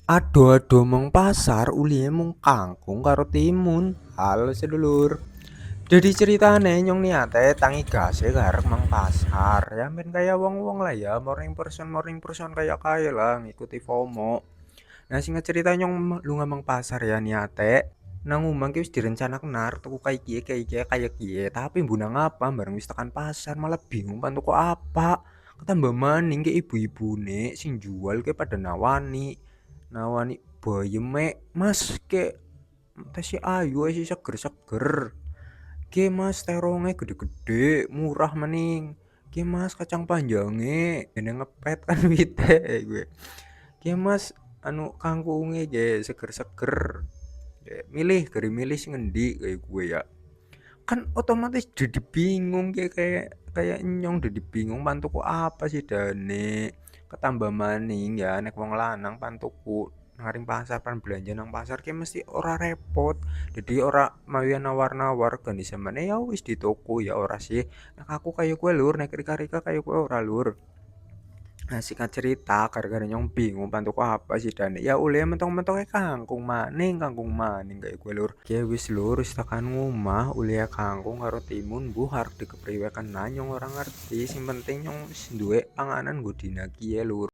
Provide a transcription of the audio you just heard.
Ado-ado mong pasar ulihe mung kangkung karo timun. Halo sedulur. Jadi ceritane nyong niate tangi gase karek mang pasar. Ya men kaya wong-wong lah ya, morning person kaya kaya lah ngikuti FOMO. Nah singkat cerita nyong lunga mang pasar ya niate. Nang umang ki wis direncanakan arep tuku kaya kiye, tapi mbuna ngapa bareng wis tekan pasar malah bingung kan tuku apa. Ketambah maning ke ibu-ibune sing jual ke pada nawani bayeme, "Mas, ke tasih ayu sih seger-seger. Ki Mas teronge gede-gede, murah maning. Ki Mas kacang panjange, dene ngepet kan wite gue. Ki Mas anu kangkunge ge seger-seger. Milih gari milih sing ngendi kayak gue ya. Kan otomatis jadi bingung kayak kayak nyong jadi bingung pantuku apa sih dane. Ketambah maning ya nek wong lanang pantuku ngaring pasar pan belanja nang pasar ki mesti ora repot. Jadi ora mawian nawar-nawar kan di samane ya wis di toko ya ora sih. Nek aku kayak gue lur nek rika-rika kayak gue ora lur. Nah, singkat cerita, gara-gara nyong bingung pantuku apa sih dan ya uleh mentong-mentongnya kangkung maning kayak gue lur. Kayak wis lur, wis tekan ngomah, uleh kangkung karo timun bu harus dikepriwekan nah nyong orang ngerti. Sing penting nyong wis duwe panganan gue dina kiye lur.